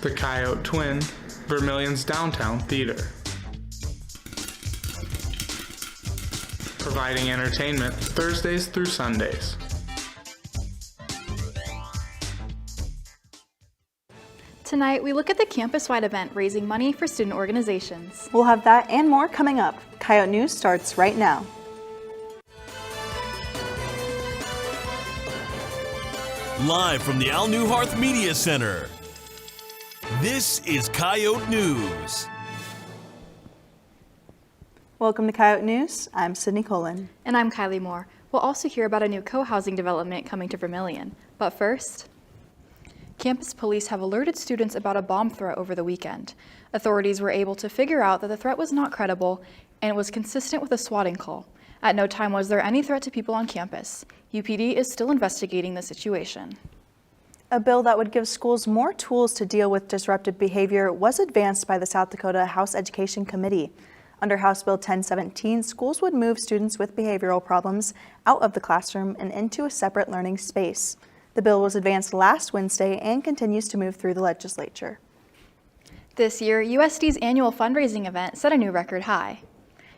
The Coyote Twin, Vermilion's downtown theater. Providing entertainment Thursdays through Sundays. Tonight, we look at the campus-wide event raising money for student organizations. We'll have that and more coming up. Coyote News starts right now. Live from the Al Newharth Media Center, this is Coyote News. Welcome to Coyote News. I'm Sydney Colin. And I'm Kylie Moore. We'll also hear about a new co-housing development coming to Vermilion. But first, campus police have alerted students about a bomb threat over the weekend. Authorities were able to figure out that the threat was not credible and it was consistent with a swatting call. At no time was there any threat to people on campus. UPD is still investigating the situation. A bill that would give schools more tools to deal with disruptive behavior was advanced by the South Dakota House Education Committee. Under House Bill 1017, schools would move students with behavioral problems out of the classroom and into a separate learning space. The bill was advanced last Wednesday and continues to move through the legislature. This year, USD's annual fundraising event set a new record high.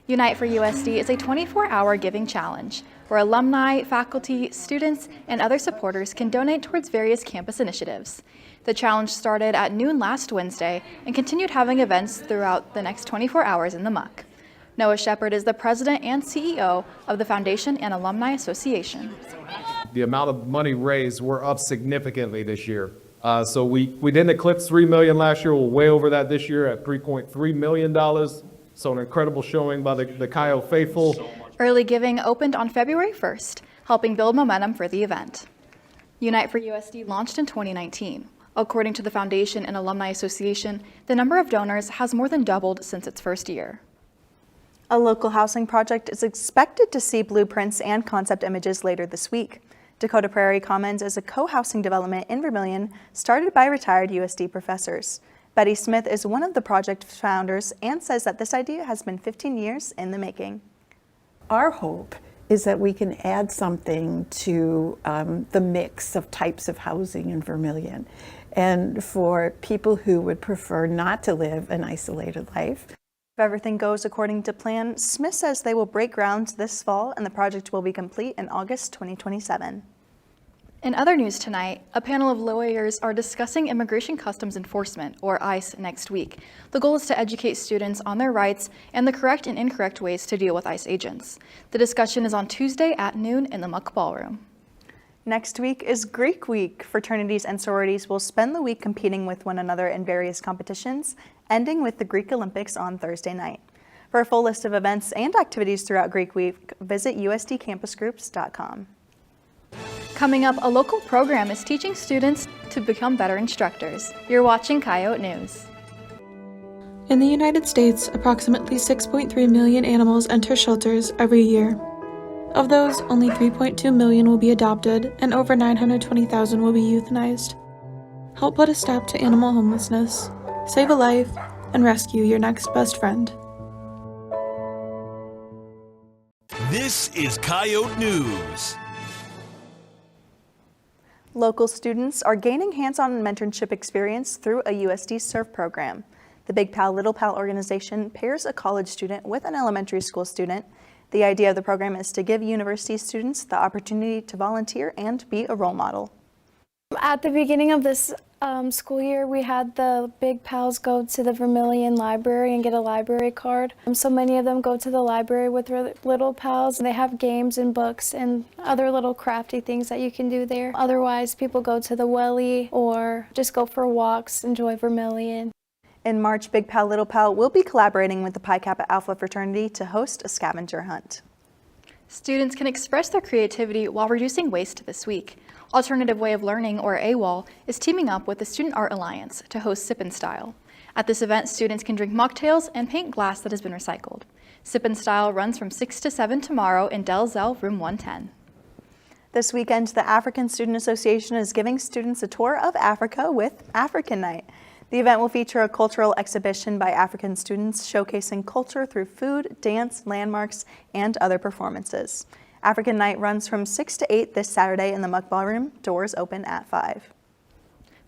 Unite for USD is a 24-hour giving challenge where alumni, faculty, students, and other supporters can donate towards various campus initiatives. The challenge started at noon last Wednesday and continued having events throughout the next 24 hours in the muck. Noah Shepard is the president and CEO of the Foundation and Alumni Association. The amount of money raised, we're up significantly this year. So we didn't eclipse $3 million last year. We're way over that this year at $3.3 million. So an incredible showing by the Coyote faithful. Early giving opened on February 1st, helping build momentum for the event. Unite for USD launched in 2019. According to the Foundation and Alumni Association, the number of donors has more than doubled since its first year. A local housing project is expected to see blueprints and concept images later this week. Dakota Prairie Commons is a co-housing development in Vermilion started by retired USD professors. Betty Smith is one of the project founders and says that this idea has been 15 years in the making. Our hope is that we can add something to the mix of types of housing in Vermilion. And for people who would prefer not to live an isolated life. If everything goes according to plan, Smith says they will break ground this fall and the project will be complete in August 2027. In other news tonight, a panel of lawyers are discussing Immigration Customs Enforcement, or ICE, next week. The goal is to educate students on their rights and the correct and incorrect ways to deal with ICE agents. The discussion is on Tuesday at noon in the Muck Ballroom. Next week is Greek Week. Fraternities and sororities will spend the week competing with one another in various competitions, ending with the Greek Olympics on Thursday night. For a full list of events and activities throughout Greek Week, visit usdcampusgroups.com. Coming up, a local program is teaching students to become better instructors. You're watching Coyote News. In the United States, approximately 6.3 million animals enter shelters every year. Of those, only 3.2 million will be adopted, and over 920,000 will be euthanized. Help put a stop to animal homelessness, save a life, and rescue your next best friend. This is Coyote News. Local students are gaining hands-on mentorship experience through a USD SURF program. The Big Pal Little Pal organization pairs a college student with an elementary school student. The idea of the program is to give university students the opportunity to volunteer and be a role model. At the beginning of this school year, we had the Big Pals go to the Vermilion Library and get a library card. So many of them go to the library with their little pals. They have games and books and other little crafty things that you can do there. Otherwise, people go to the Welly or just go for walks, enjoy Vermilion. In March, Big Pal Little Pal will be collaborating with the Pi Kappa Alpha fraternity to host a scavenger hunt. Students can express their creativity while reducing waste this week. Alternative Way of Learning, or AWOL, is teaming up with the Student Art Alliance to host Sip and Style. At this event, students can drink mocktails and paint glass that has been recycled. Sip and Style runs from 6 to 7 tomorrow in Del Zell, room 110. This weekend, the African Student Association is giving students a tour of Africa with African Night. The event will feature a cultural exhibition by African students showcasing culture through food, dance, landmarks, and other performances. African Night runs from 6 to 8 this Saturday in the Muck Ballroom. Doors open at 5.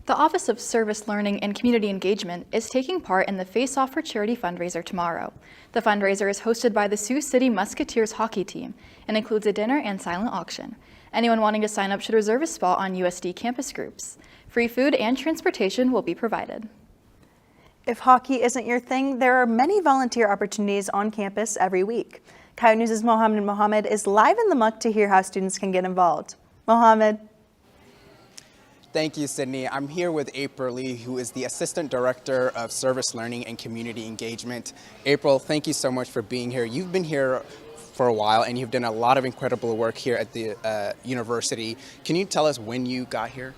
The Office of Service Learning and Community Engagement is taking part in the Face Off for Charity fundraiser tomorrow. The fundraiser is hosted by the Sioux City Musketeers hockey team and includes a dinner and silent auction. Anyone wanting to sign up should reserve a spot on USD campus groups. Free food and transportation will be provided. If hockey isn't your thing, there are many volunteer opportunities on campus every week. Coyote News' Mohammed is live in the muck to hear how students can get involved. Mohammed. Thank you, Sydney. I'm here with April Lee, who is the Assistant Director of Service Learning and Community Engagement. April, thank you so much for being here. You've been here for a while and you've done a lot of incredible work here at the university. Can you tell us when you got here?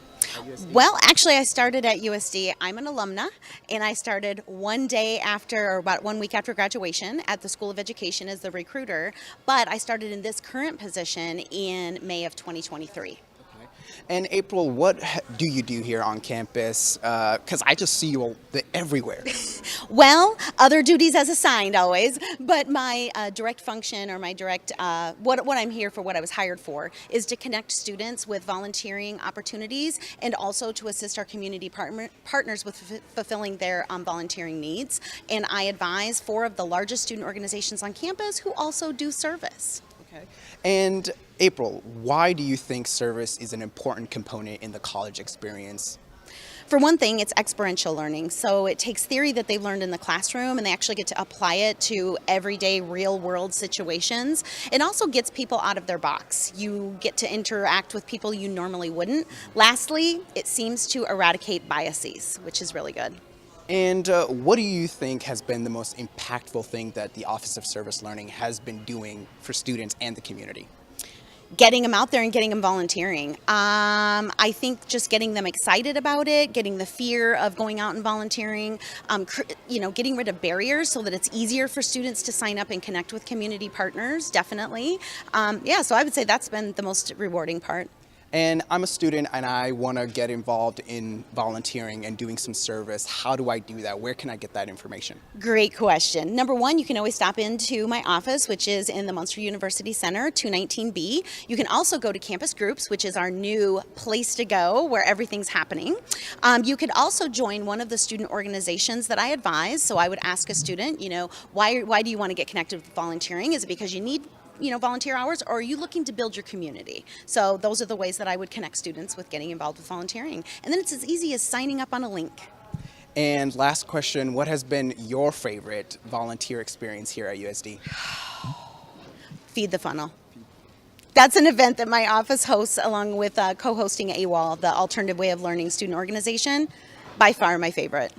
Well, actually, I started at USD. I'm an alumna, and I started one day after, or about 1 week after graduation at the School of Education as the recruiter, but I started in this current position in May of 2023. And April, what do you do here on campus? Because I just see you everywhere. Well, other duties as assigned always, but my direct function or my direct, what I'm here for, what I was hired for, is to connect students with volunteering opportunities and also to assist our community partners with fulfilling their volunteering needs. And I advise 4 of the largest student organizations on campus who also do service. Okay. And April, why do you think service is an important component in the college experience? For one thing, it's experiential learning. So it takes theory that they've learned in the classroom and they actually get to apply it to everyday real world situations. It also gets people out of their box. You get to interact with people you normally wouldn't. Lastly, it seems to eradicate biases, which is really good. And what do you think has been the most impactful thing that the Office of Service Learning has been doing for students and the community? Getting them out there and getting them volunteering. I think just getting them excited about it, getting the fear of going out and volunteering, getting rid of barriers so that it's easier for students to sign up and connect with community partners, definitely. So I would say that's been the most rewarding part. And I'm a student and I want to get involved in volunteering and doing some service. How do I do that? Where can I get that information? Great question. Number one, you can always stop into my office, which is in the Munster University Center, 219B. You can also go to Campus Groups, which is our new place to go where everything's happening. You could also join one of the student organizations that I advise. So I would ask a student, why do you want to get connected with volunteering? Is it because you need volunteer hours, or are you looking to build your community? So those are the ways that I would connect students with getting involved with volunteering. And then it's as easy as signing up on a link. And last question, what has been your favorite volunteer experience here at USD? Feed the Funnel. That's an event that my office hosts along with co-hosting AWOL, the Alternative Way of Learning student organization. By far my favorite.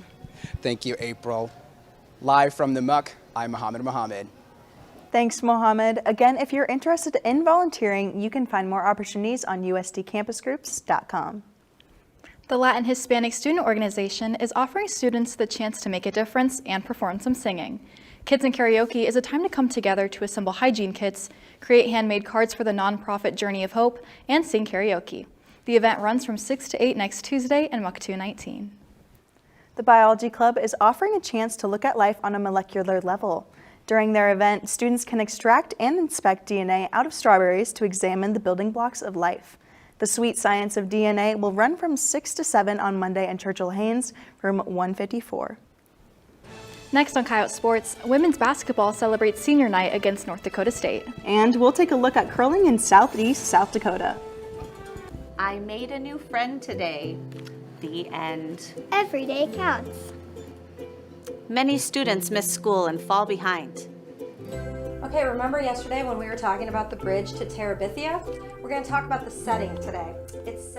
Thank you, April. Live from the muck, I'm Mohammed. Thanks, Mohammed. Again, if you're interested in volunteering, you can find more opportunities on usdcampusgroups.com. The Latin Hispanic Student Organization is offering students the chance to make a difference and perform some singing. Kids in Karaoke is a time to come together to assemble hygiene kits, create handmade cards for the nonprofit Journey of Hope, and sing karaoke. The event runs from 6 to 8 next Tuesday in Muck 219. The Biology Club is offering a chance to look at life on a molecular level. During their event, students can extract and inspect DNA out of strawberries to examine the building blocks of life. The Sweet Science of DNA will run from 6 to 7 on Monday in Churchill Haynes, room 154. Next on Coyote Sports, women's basketball celebrates senior night against North Dakota State. And we'll take a look at curling in Southeast South Dakota. I made a new friend today. The end. Every day counts. Many students miss school and fall behind. Okay, remember yesterday when we were talking about the bridge to Terabithia? We're going to talk about the setting today.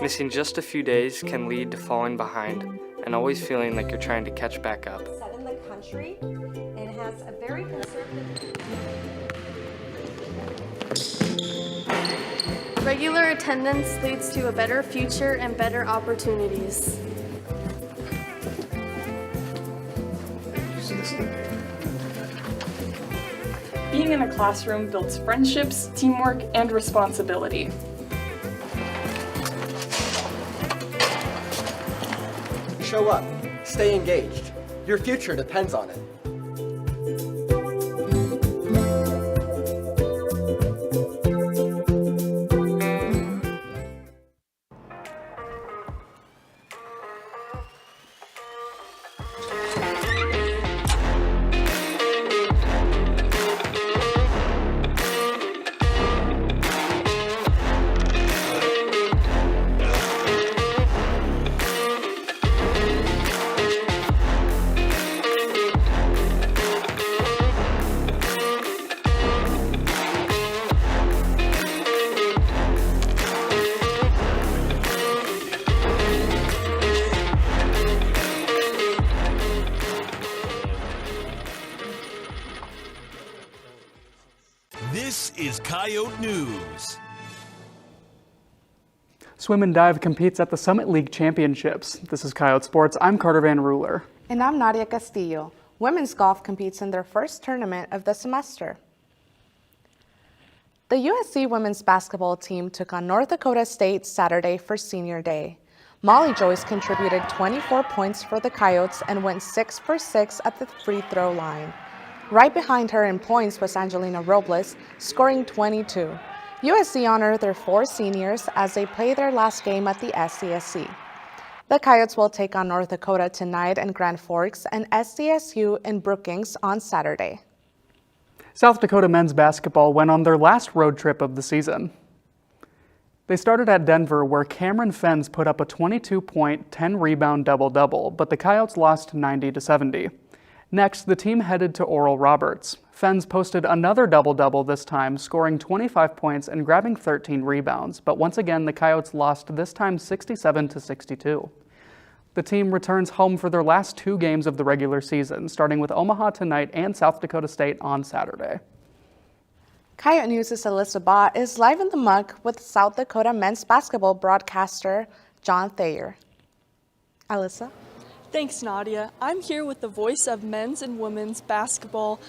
Missing just a few days can lead to falling behind and always feeling like you're trying to catch back up. Set in the country, and it has a very conservative... Regular attendance leads to a better future and better opportunities. Being in a classroom builds friendships, teamwork, and responsibility. Show up. Stay engaged. Your future depends on it. is Coyote News. Swim and dive competes at the Summit League Championships. This is Coyote Sports. I'm Carter Van Ruler. And I'm Nadia Castillo. Women's golf competes in their first tournament of the semester. The USC women's basketball team took on North Dakota State Saturday for Senior Day. Molly Joyce contributed 24 points for the Coyotes and went 6 for 6 at the free throw line. Right behind her in points was Angelina Robles, scoring 22. USC honored their 4 seniors as they play their last game at the SCSC. The Coyotes will take on North Dakota tonight in Grand Forks and SDSU in Brookings on Saturday. South Dakota men's basketball went on their last road trip of the season. They started at Denver, where Cameron Fens put up a 22-point, 10-rebound double-double, but the Coyotes lost 90-70. Next, the team headed to Oral Roberts. Fens posted another double-double this time, scoring 25 points and grabbing 13 rebounds, but once again the Coyotes lost, this time 67-62. The team returns home for their last 2 games of the regular season, starting with Omaha tonight and South Dakota State on Saturday. Coyote News' Alyssa Bott is live in the muck with South Dakota men's basketball broadcaster John Thayer. Alyssa? Thanks, Nadia. I'm here with the voice of men's and women's basketball,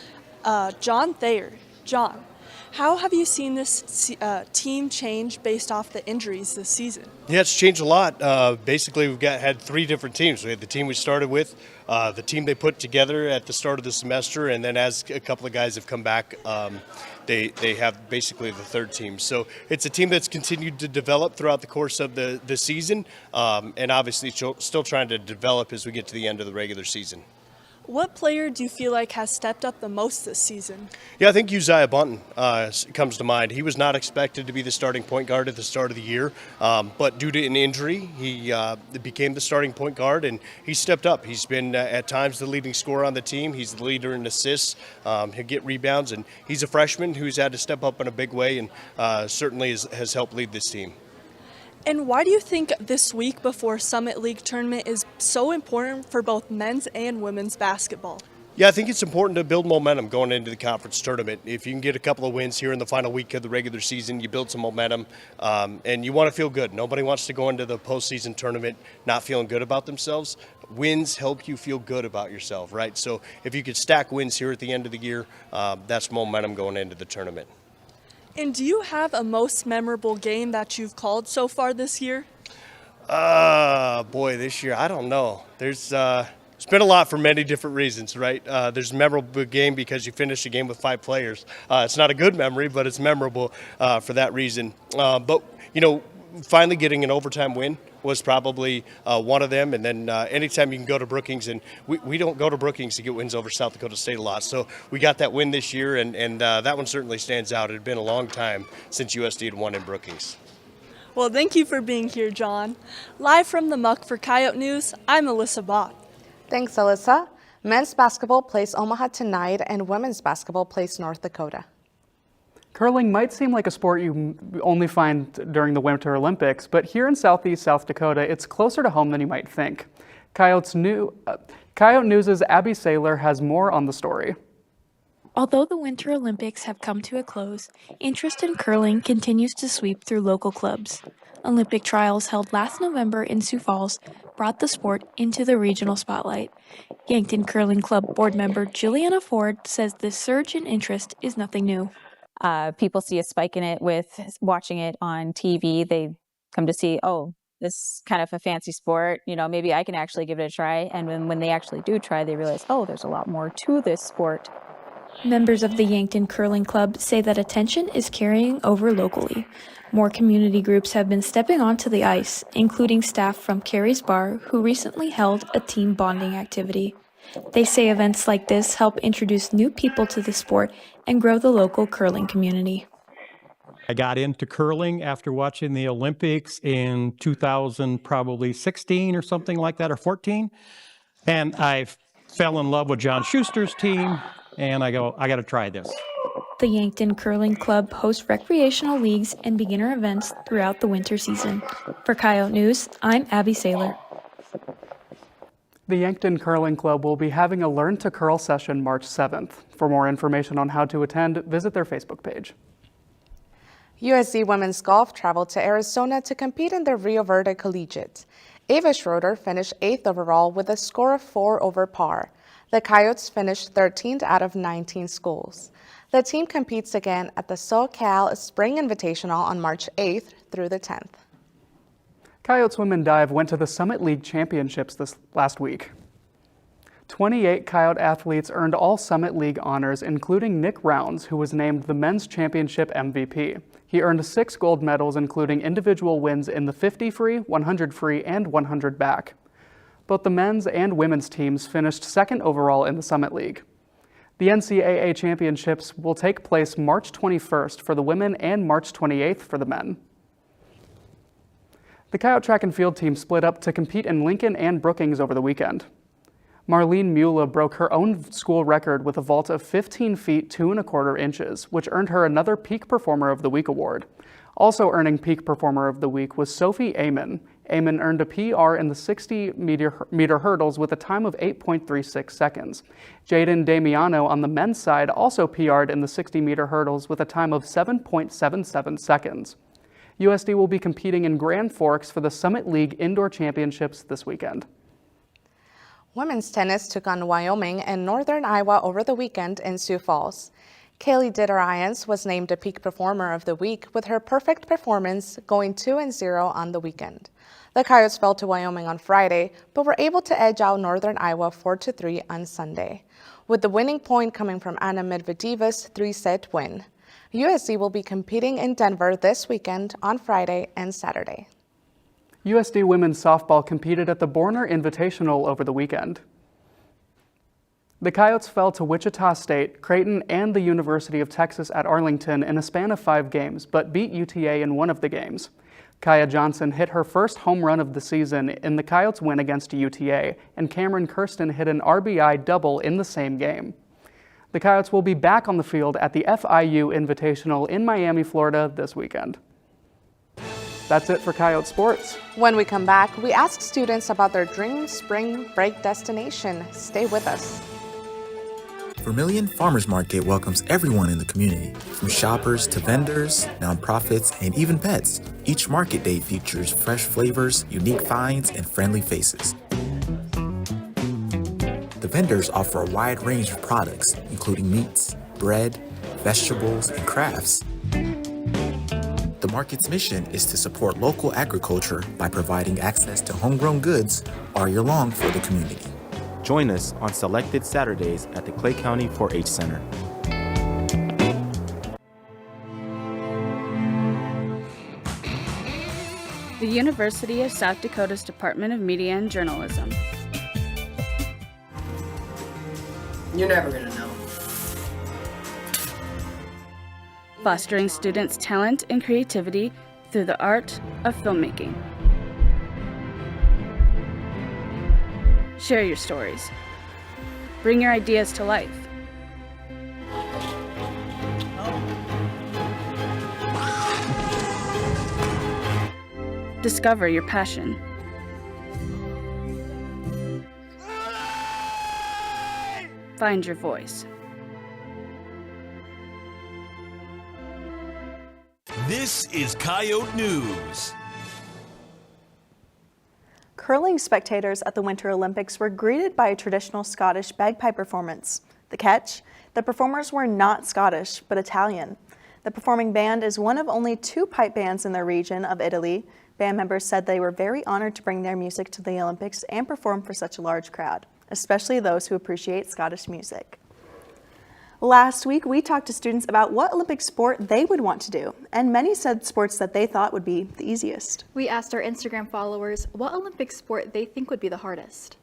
John Thayer. John, how have you seen this team change based off the injuries this season? Yeah, it's changed a lot. Basically, we've had 3 different teams. We had the team we started with, the team they put together at the start of the semester, and then as a couple of guys have come back, they have basically the 3rd team. So it's a team that's continued to develop throughout the course of the season, and obviously still trying to develop as we get to the end of the regular season. What player do you feel like has stepped up the most this season? Yeah, I think Uzziah Bunton comes to mind. He was not expected to be the starting point guard at the start of the year, but due to an injury, he became the starting point guard, and he stepped up. He's been, at times, the leading scorer on the team. He's the leader in assists. He'll get rebounds, and he's a freshman who's had to step up in a big way and certainly has helped lead this team. And why do you think this week before Summit League tournament is so important for both men's and women's basketball? Yeah, I think it's important to build momentum going into the conference tournament. If you can get a couple of wins here in the final week of the regular season, you build some momentum, and you want to feel good. Nobody wants to go into the postseason tournament not feeling good about themselves. Wins help you feel good about yourself, right? So if you could stack wins here at the end of the year, that's momentum going into the tournament. And do you have a most memorable game that you've called so far this year? Boy, this year, I don't know. There's been a lot for many different reasons, right? There's a memorable game because you finished a game with 5 players. It's not a good memory, but it's memorable for that reason. But, you know, finally getting an overtime win was probably one of them. And then anytime you can go to Brookings, and we don't go to Brookings to get wins over South Dakota State a lot. So we got that win this year, and that one certainly stands out. It had been a long time since USD had won in Brookings. Well, thank you for being here, John. Live from the muck for Coyote News, I'm Alyssa Bott. Thanks, Alyssa. Men's basketball plays Omaha tonight, and women's basketball plays North Dakota. Curling might seem like a sport you only find during the Winter Olympics, but here in southeast South Dakota, it's closer to home than you might think. Coyote News' Abby Saylor has more on the story. Although the Winter Olympics have come to a close, interest in curling continues to sweep through local clubs. Olympic trials held last November in Sioux Falls brought the sport into the regional spotlight. Yankton Curling Club board member Juliana Ford says this surge in interest is nothing new. People see a spike in it with watching it on TV. They come to see, oh, this is kind of a fancy sport. You know, maybe I can actually give it a try. And when they actually do try, they realize, oh, there's a lot more to this sport. Members of the Yankton Curling Club say that attention is carrying over locally. More community groups have been stepping onto the ice, including staff from Carrie's Bar, who recently held a team bonding activity. They say events like this help introduce new people to the sport and grow the local curling community. I got into curling after watching the Olympics in 2016 or something like that, or 14. And I fell in love with John Schuster's team, and I go, I got to try this. The Yankton Curling Club hosts recreational leagues and beginner events throughout the winter season. For Coyote News, I'm Abby Saylor. The Yankton Curling Club will be having a Learn to Curl session March 7th. For more information on how to attend, visit their Facebook page. USD women's golf traveled to Arizona to compete in the Rio Verde Collegiate. Ava Schroeder finished 8th overall with a score of 4 over par. The Coyotes finished 13th out of 19 schools. The team competes again at the SoCal Spring Invitational on March 8th through the 10th. Coyotes women dive went to the Summit League Championships this last week. 28 Coyote athletes earned all Summit League honors, including Nick Rounds, who was named the men's championship MVP. He earned 6 gold medals, including individual wins in the 50 free, 100 free, and 100 back. Both the men's and women's teams finished 2nd overall in the Summit League. The NCAA championships will take place March 21st for the women and March 28th for the men. The Coyote track and field team split up to compete in Lincoln and Brookings over the weekend. Marlene Mula broke her own school record with a vault of 15 feet 2 1/4 inches, which earned her another Peak Performer of the Week award. Also earning Peak Performer of the Week was Sophie Amon. Amon earned a PR in the 60-meter hurdles with a time of 8.36 seconds. Jaden Damiano on the men's side also PR'd in the 60-meter hurdles with a time of 7.77 seconds. USD will be competing in Grand Forks for the Summit League Indoor Championships this weekend. Women's tennis took on Wyoming and Northern Iowa over the weekend in Sioux Falls. Kaylee Ditter-Ions was named a Peak Performer of the Week with her perfect performance going 2-0 on the weekend. The Coyotes fell to Wyoming on Friday, but were able to edge out Northern Iowa 4-3 on Sunday, with the winning point coming from Anna Medvedev's 3-set win. USD will be competing in Denver this weekend on Friday and Saturday. USD women's softball competed at the Borner Invitational over the weekend. The Coyotes fell to Wichita State, Creighton, and the University of Texas at Arlington in a span of 5 games, but beat UTA in one of the games. Kaya Johnson hit her first home run of the season in the Coyotes' win against UTA, and Cameron Kirsten hit an RBI double in the same game. The Coyotes will be back on the field at the FIU Invitational in Miami, Florida this weekend. That's it for Coyote Sports. When we come back, we ask students about their dream spring break destination. Stay with us. Vermilion Farmers Market welcomes everyone in the community, from shoppers to vendors, nonprofits, and even pets. Each market day features fresh flavors, unique finds, and friendly faces. The vendors offer a wide range of products, including meats, bread, vegetables, and crafts. The market's mission is to support local agriculture by providing access to homegrown goods all year long for the community. Join us on selected Saturdays at the Clay County 4-H Center. The University of South Dakota's Department of Media and Journalism. You're never gonna know. Fostering students' talent and creativity through the art of filmmaking. Share your stories. Bring your ideas to life. Discover your passion. Find your voice. This is Coyote News. Curling spectators at the Winter Olympics were greeted by a traditional Scottish bagpipe performance. The catch? The performers were not Scottish, but Italian. The performing band is one of only 2 pipe bands in the region of Italy. Band members said they were very honored to bring their music to the Olympics and perform for such a large crowd, especially those who appreciate Scottish music. Last week, we talked to students about what Olympic sport they would want to do, and many said sports that they thought would be the easiest. We asked our Instagram followers what Olympic sport they think would be the hardest.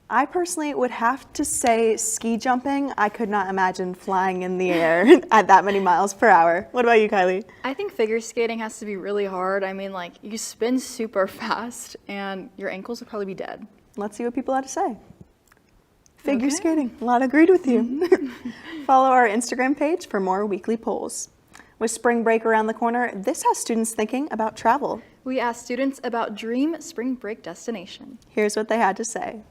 I personally would have to say ski jumping. I could not imagine flying in the air at that many miles per hour. What about you, Kylie? I think figure skating has to be really hard. I mean, like, you spin super fast and your ankles would probably be dead. Let's see what people had to say. Figure skating. A lot agreed with you. Follow our Instagram page for more weekly polls. With spring break around the corner, this has students thinking about travel. We asked students about dream spring break destination. Here's what they had to say.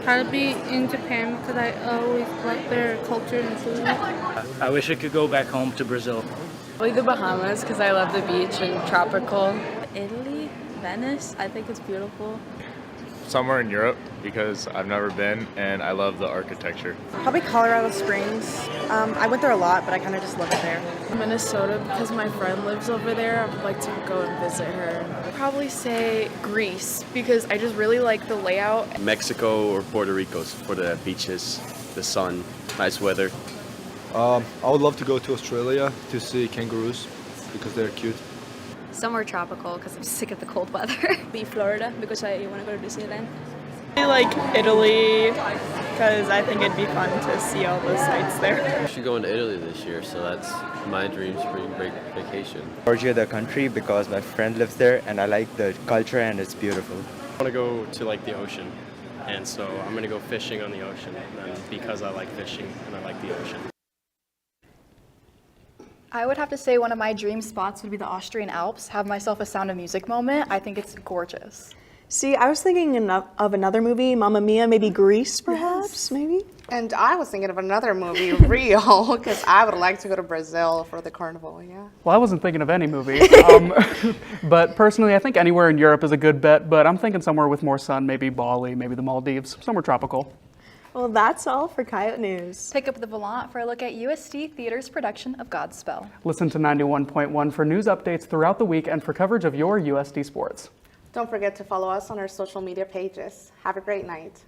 Probably in Japan because I always like their culture and food. I wish I could go back home to Brazil. Like the Bahamas because I love the beach and tropical. Italy, Venice, I think it's beautiful. Somewhere in Europe because I've never been and I love the architecture. Probably Colorado Springs. I went there a lot, but I kind of just love it there. Minnesota because my friend lives over there. I would like to go and visit her. I'd probably say Greece because I just really like the layout. Mexico or Puerto Rico for the beaches, the sun, nice weather. I would love to go to Australia to see kangaroos because they're cute. Somewhere tropical because I'm sick of the cold weather. Be Florida because I want to go to Disneyland. I like Italy because I think it'd be fun to see all the sights there. I should go into Italy this year, so that's my dream spring break vacation. Georgia, the country, because my friend lives there and I like the culture and it's beautiful. I want to go to like the ocean, and so I'm going to go fishing on the ocean, and because I like fishing and I like the ocean. I would have to say one of my dream spots would be the Austrian Alps. Have myself a Sound of Music moment. I think it's gorgeous. See, I was thinking of another movie, Mamma Mia, maybe Greece, perhaps, maybe? And I was thinking of another movie, Rio, because I would like to go to Brazil for the carnival, yeah. Well, I wasn't thinking of any movie. But personally, I think anywhere in Europe is a good bet, but I'm thinking somewhere with more sun, maybe Bali, maybe the Maldives, somewhere tropical. Well, that's all for Coyote News. Pick up the volant for a look at USD Theater's production of Godspell. Listen to 91.1 for news updates throughout the week and for coverage of your USD sports. Don't forget to follow us on our social media pages. Have a great night.